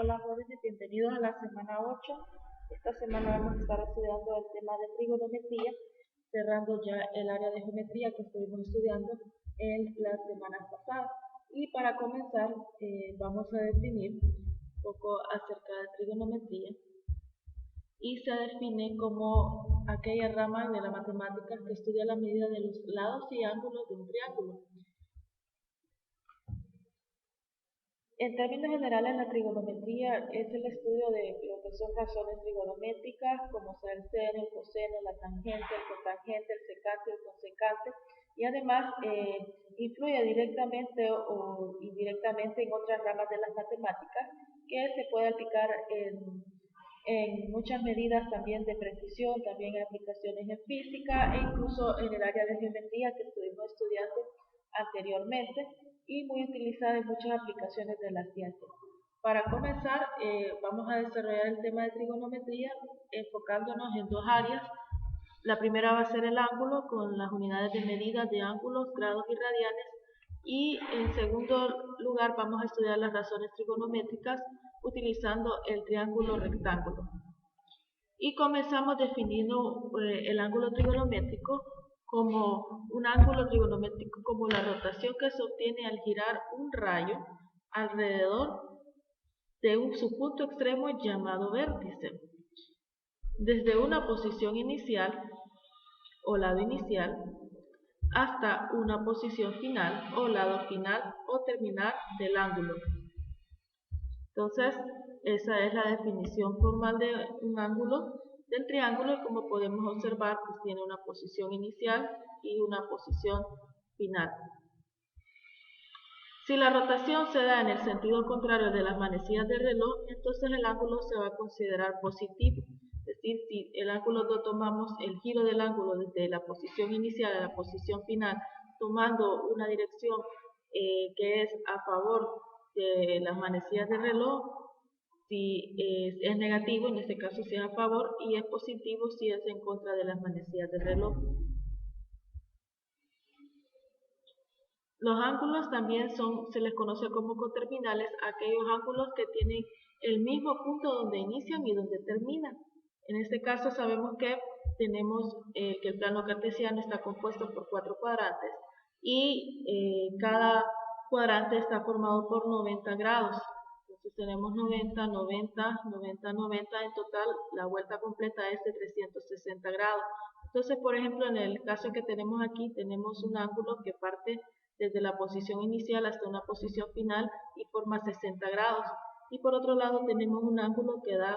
Hola jóvenes, bienvenidos a la semana 8. Esta semana vamos a estar estudiando el tema de trigonometría, cerrando ya el área de geometría que estuvimos estudiando en las semanas pasadas. Y para comenzar, vamos a definir un poco acerca de trigonometría. Y se define como aquella rama de la matemática que estudia la medida de los lados y ángulos de un triángulo. En términos generales, la trigonometría es el estudio de lo que son razones trigonométricas, como ser el seno, el coseno, la tangente, el cotangente, el secante, el consecante, y además influye directamente o indirectamente en otras ramas de las matemáticas que se puede aplicar en muchas medidas también de precisión, también en aplicaciones en física e incluso en el área de geometría que estuvimos estudiando anteriormente y muy utilizada en muchas aplicaciones de la ciencia. Para comenzar, vamos a desarrollar el tema de trigonometría enfocándonos en dos áreas. La primera va a ser el ángulo con las unidades de medida de ángulos, grados y radianes. Y en segundo lugar vamos a estudiar las razones trigonométricas utilizando el triángulo rectángulo. Y comenzamos definiendo el ángulo trigonométrico como un ángulo trigonométrico como la rotación que se obtiene al girar un rayo alrededor de su punto extremo llamado vértice, desde una posición inicial o lado inicial hasta una posición final o lado final o terminal del ángulo. Entonces, esa es la definición formal de un ángulo del triángulo y como podemos observar, pues tiene una posición inicial y una posición final. Si la rotación se da en el sentido contrario de las manecillas del reloj, entonces el ángulo se va a considerar positivo. Es decir, si el ángulo lo tomamos, el giro del ángulo desde la posición inicial a la posición final, tomando una dirección que es a favor de las manecillas del reloj, si es negativo, en este caso si es a favor, y es positivo si es en contra de las manecillas del reloj. Los ángulos también se les conoce como coterminales a aquellos ángulos que tienen el mismo punto donde inician y donde terminan. En este caso sabemos que tenemos que el plano cartesiano está compuesto por 4 cuadrantes y cada cuadrante está formado por 90 grados. Entonces tenemos 90, 90, 90, 90, en total la vuelta completa es de 360 grados. Entonces, por ejemplo, en el caso que tenemos aquí, tenemos un ángulo que parte desde la posición inicial hasta una posición final y forma 60 grados. Y por otro lado tenemos un ángulo que da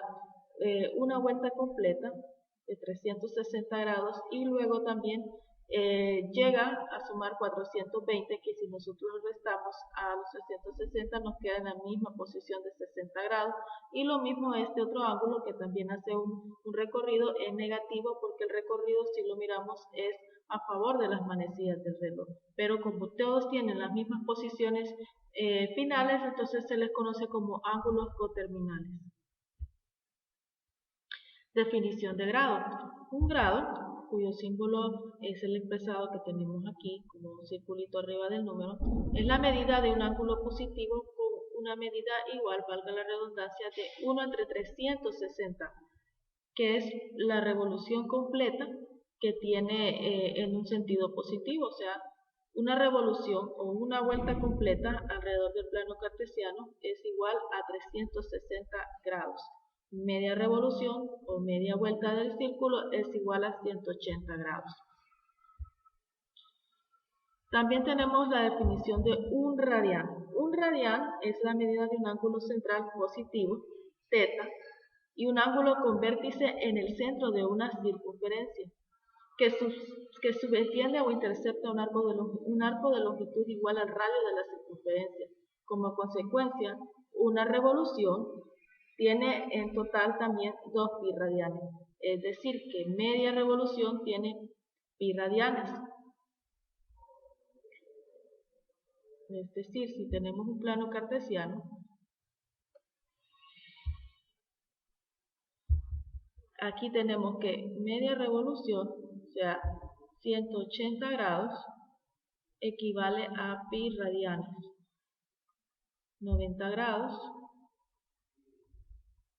una vuelta completa de 360 grados y luego también llega a sumar 420, que si nosotros restamos a los 360 nos queda en la misma posición de 60 grados. Y lo mismo este otro ángulo que también hace un recorrido en negativo, porque el recorrido, si lo miramos, es a favor de las manecillas del reloj. Pero como todos tienen las mismas posiciones finales, entonces se les conoce como ángulos coterminales. Definición de grado. Un grado, cuyo símbolo es el expresado que tenemos aquí, como un circulito arriba del número, es la medida de un ángulo positivo con una medida igual, valga la redundancia, de 1 entre 360, que es la revolución completa que tiene en un sentido positivo, o sea, una revolución o una vuelta completa alrededor del plano cartesiano es igual a 360 grados. Media revolución o media vuelta del círculo es igual a 180 grados. También tenemos la definición de un radián. Un radián es la medida de un ángulo central positivo, θ, y un ángulo con vértice en el centro de una circunferencia, que subentiende o intercepta un arco de longitud igual al radio de la circunferencia. Como consecuencia, una revolución tiene en total también 2 pi radianes, es decir, que media revolución tiene pi radianes. Es decir, si tenemos un plano cartesiano, aquí tenemos que media revolución, o sea, 180 grados, equivale a pi radianes. 90 grados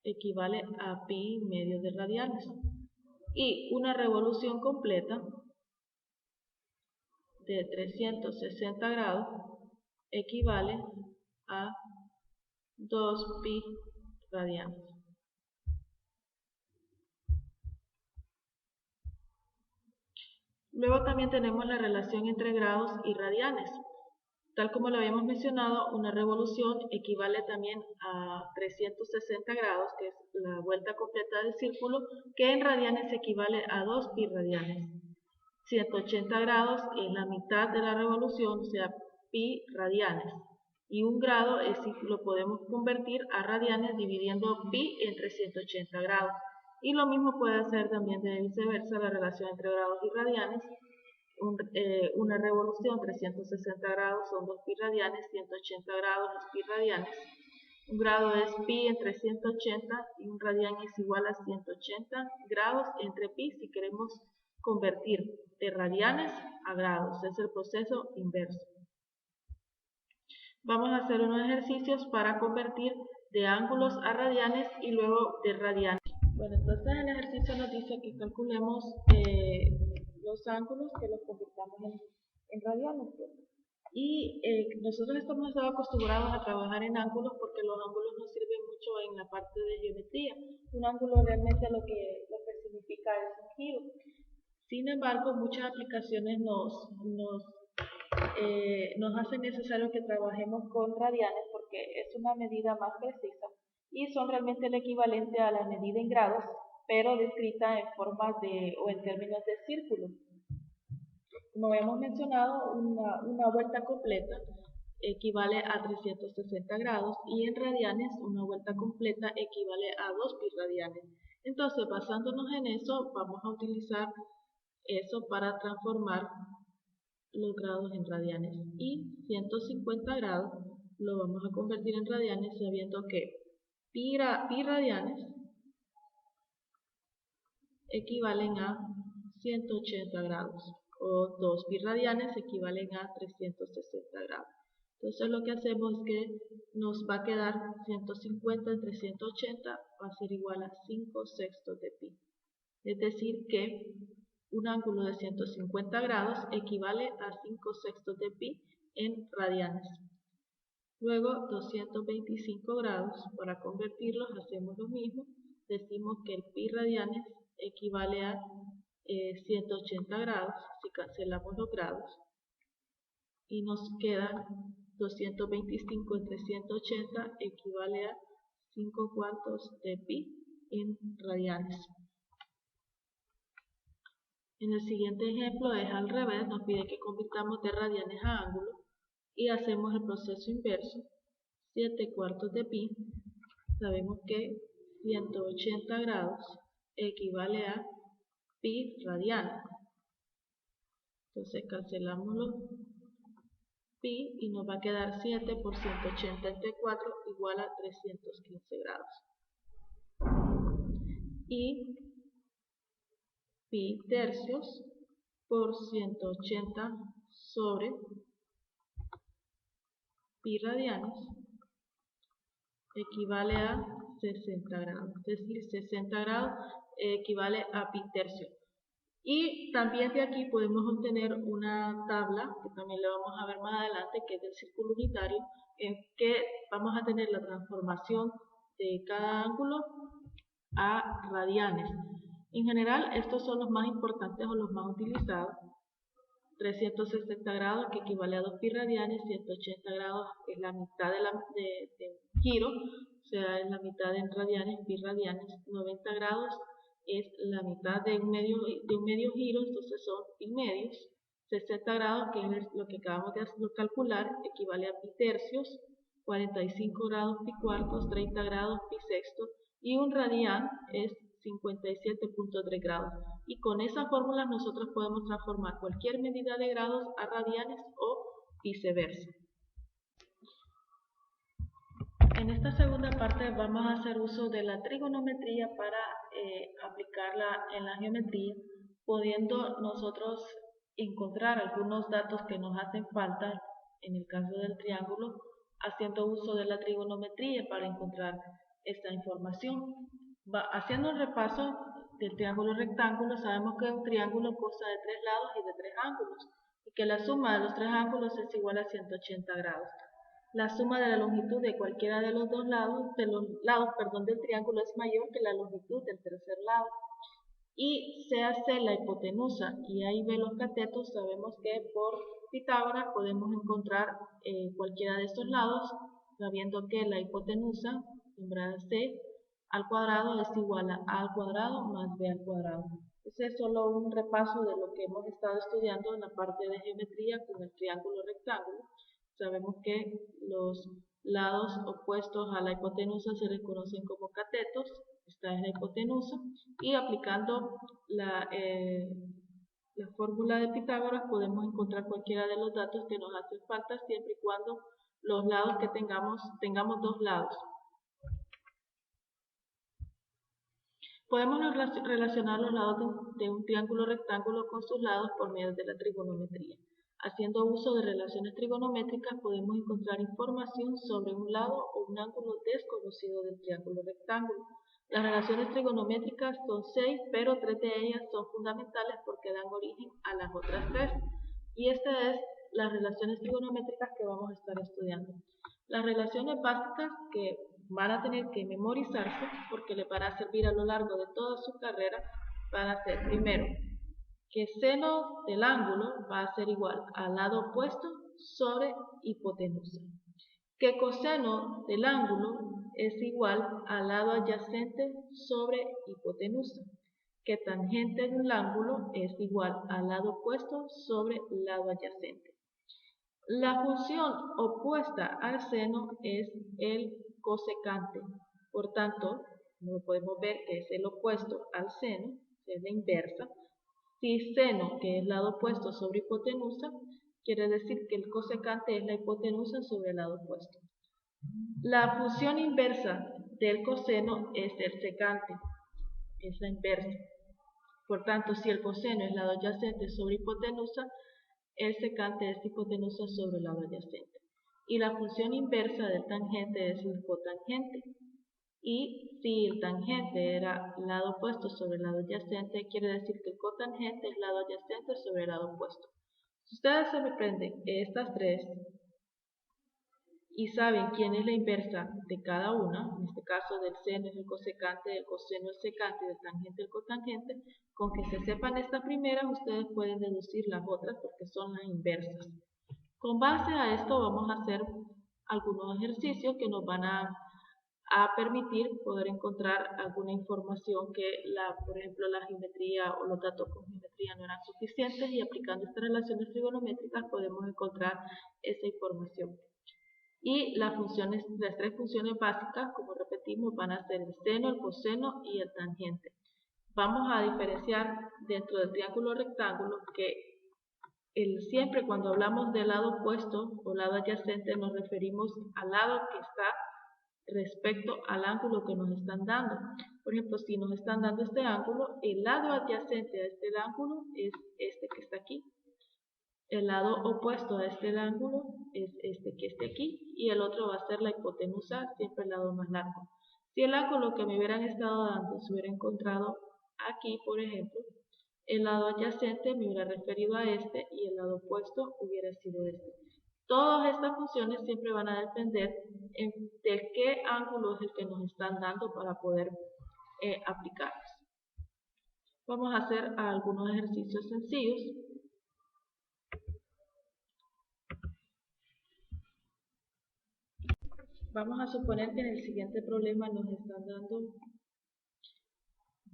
equivale a pi medio de radianes. Y una revolución completa de 360 grados equivale a 2 pi radianes. Luego también tenemos la relación entre grados y radianes. Tal como lo habíamos mencionado, una revolución equivale también a 360 grados, que es la vuelta completa del círculo, que en radianes equivale a 2 pi radianes. 180 grados es la mitad de la revolución, o sea, pi radianes. Y un grado lo podemos convertir a radianes dividiendo pi entre 180 grados. Y lo mismo puede hacer también de viceversa la relación entre grados y radianes. Una revolución 360 grados son 2 pi radianes, 180 grados es pi radianes. Un grado es pi entre 180 y un radián es igual a 180 grados entre pi si queremos convertir de radianes a grados. Es el proceso inverso. Vamos a hacer unos ejercicios para convertir de ángulos a radianes y luego de radianes. Bueno, entonces el ejercicio nos dice que calculemos los ángulos, que los convirtamos en radianes. Y nosotros estamos acostumbrados a trabajar en ángulos porque los ángulos nos sirven mucho en la parte de geometría. Un ángulo realmente lo que significa es un giro. Sin embargo, muchas aplicaciones nos hace necesario que trabajemos con radianes porque es una medida más precisa y son realmente el equivalente a la medida en grados, pero descrita en formas o en términos de círculo. Como habíamos mencionado, una vuelta completa equivale a 360 grados y en radianes una vuelta completa equivale a 2 pi radianes. Entonces, basándonos en eso, vamos a utilizar eso para transformar los grados en radianes. Y 150 grados lo vamos a convertir en radianes sabiendo que pi radianes equivalen a 180 grados o 2 pi radianes equivalen a 360 grados. Entonces lo que hacemos es que nos va a quedar 150 entre 180 va a ser igual a 5 sextos de pi. Es decir que un ángulo de 150 grados equivale a 5 sextos de pi en radianes. Luego 225 grados, para convertirlos hacemos lo mismo. Decimos que el pi radianes equivale a 180 grados, si cancelamos los grados. Y nos queda 225 entre 180 equivale a 5 cuartos de pi en radianes. En el siguiente ejemplo es al revés, nos pide que convirtamos de radianes a ángulos y hacemos el proceso inverso. 7 cuartos de pi, sabemos que 180 grados equivale a pi radianes. Entonces cancelamos los pi y nos va a quedar 7 por 180 entre 4 igual a 315 grados. Y pi tercios por 180 sobre pi radianes equivale a 60 grados, es decir, 60 grados equivale a pi tercio. Y también de aquí podemos obtener una tabla, que también la vamos a ver más adelante, que es del círculo unitario, en que vamos a tener la transformación de cada ángulo a radianes. En general, estos son los más importantes o los más utilizados. 360 grados, que equivale a 2 pi radianes, 180 grados es la mitad de un giro, o sea, es la mitad en radianes, pi radianes, 90 grados es la mitad de un medio giro, entonces son pi medios, 60 grados, que es lo que acabamos de calcular, equivale a pi tercios, 45 grados pi cuartos, 30 grados pi sextos, y un radián es 57.3 grados. Y con esas fórmulas nosotros podemos transformar cualquier medida de grados a radianes o viceversa. En esta segunda parte vamos a hacer uso de la trigonometría para aplicarla en la geometría, pudiendo nosotros encontrar algunos datos que nos hacen falta en el caso del triángulo, haciendo uso de la trigonometría para encontrar esta información. Haciendo un repaso del triángulo rectángulo, sabemos que un triángulo consta de 3 lados y de 3 ángulos, y que la suma de los 3 ángulos es igual a 180 grados. La suma de la longitud de cualquiera de los dos lados, del triángulo es mayor que la longitud del tercer lado. Y se hace la hipotenusa y ahí ve los catetos, sabemos que por Pitágoras podemos encontrar cualquiera de estos lados, sabiendo que la hipotenusa, nombrada C, al cuadrado es igual a al cuadrado más b al cuadrado. Ese es solo un repaso de lo que hemos estado estudiando en la parte de geometría con el triángulo rectángulo. Sabemos que los lados opuestos a la hipotenusa se les conocen como catetos. Esta es la hipotenusa, y aplicando la fórmula de Pitágoras podemos encontrar cualquiera de los datos que nos hacen falta siempre y cuando los lados que tengamos dos lados. Podemos relacionar los lados de un triángulo rectángulo con sus lados por medio de la trigonometría. Haciendo uso de relaciones trigonométricas podemos encontrar información sobre un lado o un ángulo desconocido del triángulo rectángulo. Las relaciones trigonométricas son 6, pero 3 de ellas son fundamentales porque dan origen a las otras 3. Y estas es las relaciones trigonométricas que vamos a estar estudiando. Las relaciones básicas que van a tener que memorizarse porque les van a servir a lo largo de toda su carrera van a ser, primero, que seno del ángulo va a ser igual al lado opuesto sobre hipotenusa. Que coseno del ángulo es igual al lado adyacente sobre hipotenusa. Que tangente del ángulo es igual al lado opuesto sobre lado adyacente. La función opuesta al seno es el cosecante. Por tanto, como podemos ver que es el opuesto al seno, es la inversa. Si seno, que es lado opuesto sobre hipotenusa, quiere decir que el cosecante es la hipotenusa sobre el lado opuesto. La función inversa del coseno es el secante, es la inversa. Por tanto, si el coseno es lado adyacente sobre hipotenusa, el secante es hipotenusa sobre el lado adyacente. Y la función inversa del tangente es el cotangente. Y si el tangente era lado opuesto sobre el lado adyacente, quiere decir que el cotangente es lado adyacente sobre el lado opuesto. Si ustedes se aprenden estas tres y saben quién es la inversa de cada una, en este caso del seno es el cosecante, del coseno el secante y del tangente el cotangente, con que se sepan estas primeras ustedes pueden deducir las otras porque son las inversas. Con base a esto vamos a hacer algunos ejercicios que nos van a permitir poder encontrar alguna información que, por ejemplo, la geometría o los datos con geometría no eran suficientes, y aplicando estas relaciones trigonométricas podemos encontrar esa información. Y las tres funciones básicas, como repetimos, van a ser el seno, el coseno y el tangente. Vamos a diferenciar dentro del triángulo rectángulo que siempre cuando hablamos del lado opuesto o lado adyacente nos referimos al lado que está respecto al ángulo que nos están dando. Por ejemplo, si nos están dando este ángulo, el lado adyacente a este ángulo es este que está aquí. El lado opuesto a este ángulo es este que está aquí, y el otro va a ser la hipotenusa, siempre el lado más largo. Si el ángulo que me hubieran estado dando se hubiera encontrado aquí, por ejemplo, el lado adyacente me hubiera referido a este y el lado opuesto hubiera sido este. Todas estas funciones siempre van a depender de qué ángulo es el que nos están dando para poder aplicarlos. Vamos a hacer algunos ejercicios sencillos. Vamos a suponer que en el siguiente problema nos están dando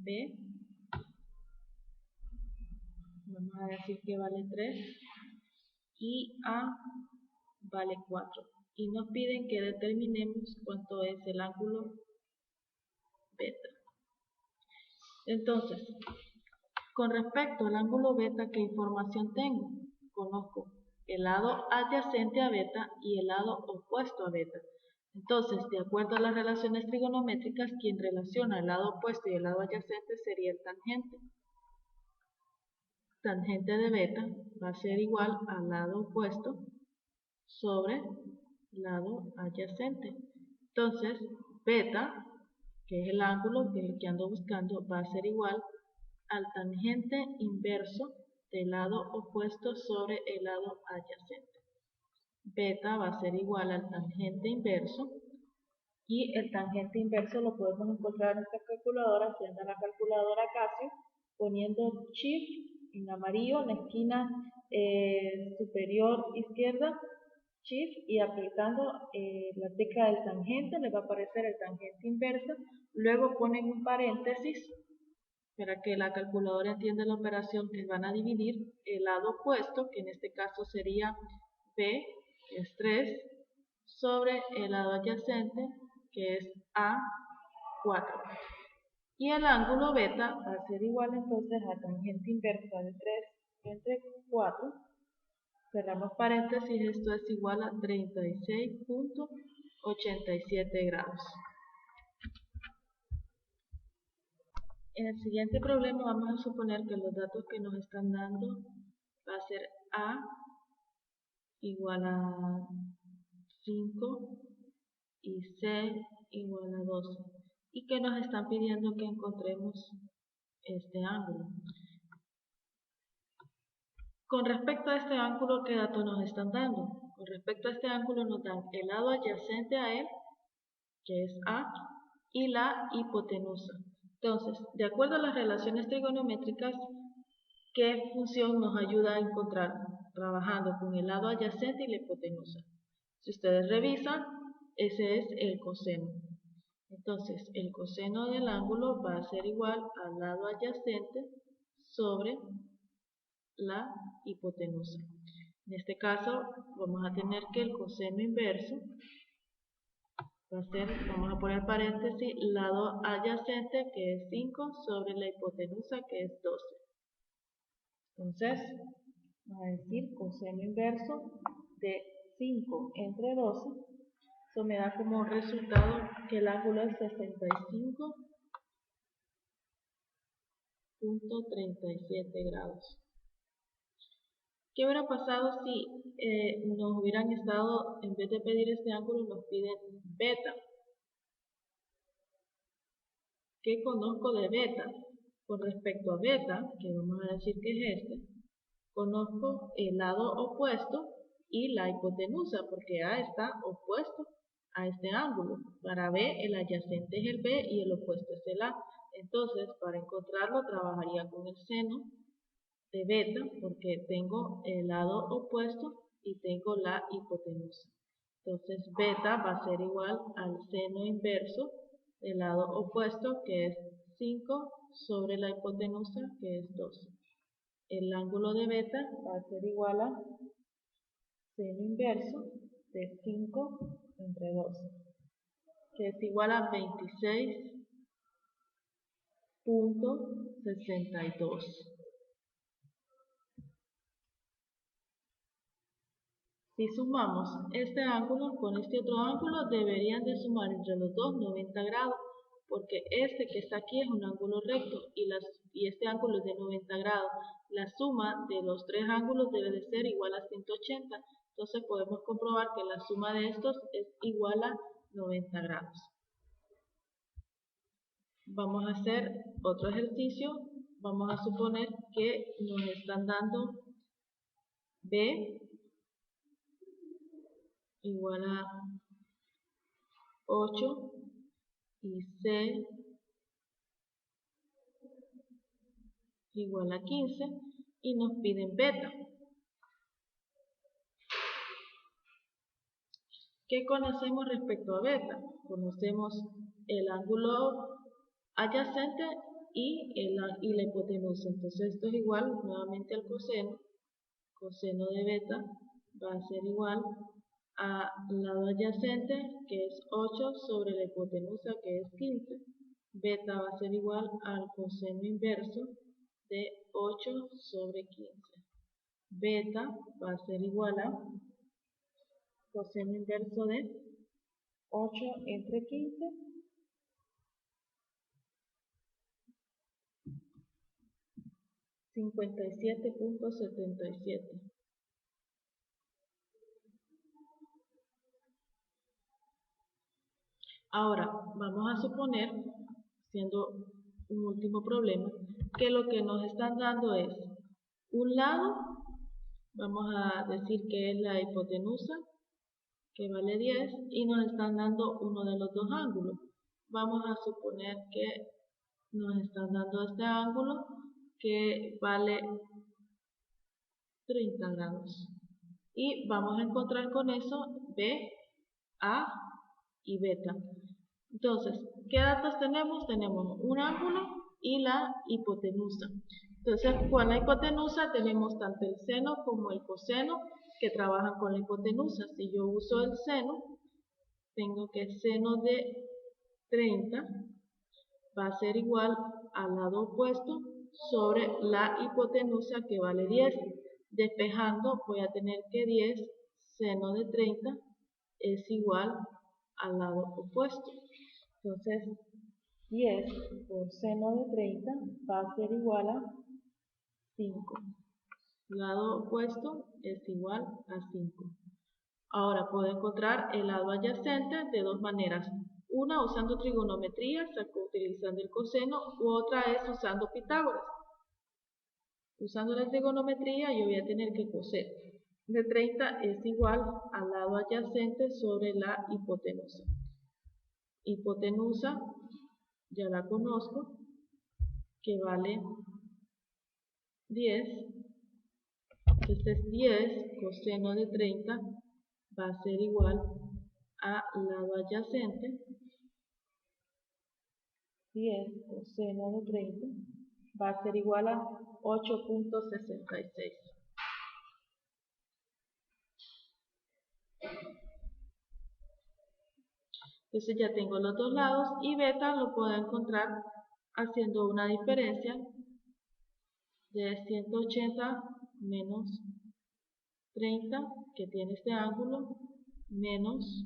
B, vamos a decir que vale 3, y A vale 4. Y nos piden que determinemos cuánto es el ángulo beta. Entonces, con respecto al ángulo beta, ¿qué información tengo? Conozco el lado adyacente a beta y el lado opuesto a beta. Entonces, de acuerdo a las relaciones trigonométricas, quien relaciona el lado opuesto y el lado adyacente sería el tangente. Tangente de beta va a ser igual al lado opuesto sobre lado adyacente. Entonces, beta que es el ángulo que ando buscando, va a ser igual al tangente inverso del lado opuesto sobre el lado adyacente. Beta va a ser igual al tangente inverso, y el tangente inverso lo podemos encontrar en nuestra calculadora, haciendo la calculadora Casio, poniendo Shift en amarillo en la esquina superior izquierda, Shift, y apretando la tecla del tangente, le va a aparecer el tangente inverso. Luego ponen un paréntesis para que la calculadora entienda la operación, que van a dividir el lado opuesto, que en este caso sería B, que es 3, sobre el lado adyacente, que es A, 4. Y el ángulo beta va a ser igual entonces a tangente inversa de 3 entre 4. Cerramos paréntesis, esto es igual a 36.87 grados. En el siguiente problema vamos a suponer que los datos que nos están dando va a ser A igual a 5 y C igual a 12, y que nos están pidiendo que encontremos este ángulo. Con respecto a este ángulo, ¿qué datos nos están dando? Con respecto a este ángulo nos dan el lado adyacente a él, que es A, y la hipotenusa. Entonces, de acuerdo a las relaciones trigonométricas, ¿qué función nos ayuda a encontrar trabajando con el lado adyacente y la hipotenusa? Si ustedes revisan, ese es el coseno. Entonces, el coseno del ángulo va a ser igual al lado adyacente sobre la hipotenusa. En este caso, vamos a tener que el coseno inverso va a ser, vamos a poner paréntesis, lado adyacente, que es 5, sobre la hipotenusa, que es 12. Entonces, vamos a decir coseno inverso de 5 entre 12. Eso me da como resultado que el ángulo es 65.37 grados. ¿Qué hubiera pasado si nos hubieran estado, en vez de pedir este ángulo, nos piden beta? ¿Qué conozco de beta? Con respecto a beta, que vamos a decir que es este, conozco el lado opuesto y la hipotenusa, porque A está opuesto a este ángulo. Para B, el adyacente es el B y el opuesto es el A. Entonces, para encontrarlo, trabajaría con el seno de beta, porque tengo el lado opuesto y tengo la hipotenusa. Entonces, beta va a ser igual al seno inverso del lado opuesto, que es 5 sobre la hipotenusa, que es 12. El ángulo de beta va a ser igual a seno inverso de 5 entre 12, que es igual a 26.62. Si sumamos este ángulo con este otro ángulo, deberían de sumar entre los dos 90 grados, porque este que está aquí es un ángulo recto y este ángulo es de 90 grados. La suma de los tres ángulos debe de ser igual a 180. Entonces podemos comprobar que la suma de estos es igual a 90 grados. Vamos a hacer otro ejercicio. Vamos a suponer que nos están dando B igual a 8 y C igual a 15 y nos piden beta. ¿Qué conocemos respecto a beta? Conocemos el ángulo adyacente y la hipotenusa. Entonces esto es igual nuevamente al coseno. Coseno de beta va a ser igual al lado adyacente, que es 8 sobre la hipotenusa, que es 15. Beta va a ser igual al coseno inverso de 8 sobre 15. Beta va a ser igual a coseno inverso de 8 entre 15, 57.77. Ahora, vamos a suponer, siendo un último problema, que lo que nos están dando es un lado, vamos a decir que es la hipotenusa, que vale 10, y nos están dando uno de los dos ángulos. Vamos a suponer que nos están dando este ángulo que vale 30 grados. Y vamos a encontrar con eso B, A y beta. Entonces, ¿qué datos tenemos? Tenemos un ángulo y la hipotenusa. Entonces, con la hipotenusa tenemos tanto el seno como el coseno que trabajan con la hipotenusa. Si yo uso el seno, tengo que el seno de 30 va a ser igual al lado opuesto sobre la hipotenusa que vale 10. Despejando voy a tener que 10 seno de 30 es igual al lado opuesto. Entonces 10 por seno de 30 va a ser igual a 5. Lado opuesto es igual a 5. Ahora puedo encontrar el lado adyacente de dos maneras. Una usando trigonometría, utilizando el coseno, u otra es usando Pitágoras. Usando la trigonometría yo voy a tener que coseno de 30 es igual al lado adyacente sobre la hipotenusa. Hipotenusa ya la conozco, que vale 10. Entonces 10 coseno de 30 va a ser igual a lado adyacente. 10 coseno de 30 va a ser igual a 8.66. Entonces ya tengo los dos lados y beta lo puedo encontrar haciendo una diferencia de 180 menos 30 que tiene este ángulo menos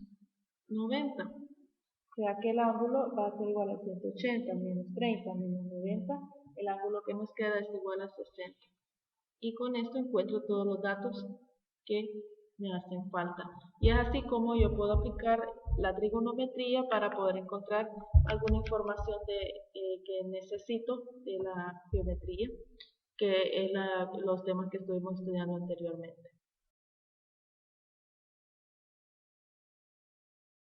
90. O sea que el ángulo va a ser igual a 180 menos 30 menos 90. El ángulo que nos queda es igual a 60. Y con esto encuentro todos los datos que me hacen falta. Y es así como yo puedo aplicar la trigonometría para poder encontrar alguna información que necesito de la geometría, que es los temas que estuvimos estudiando anteriormente.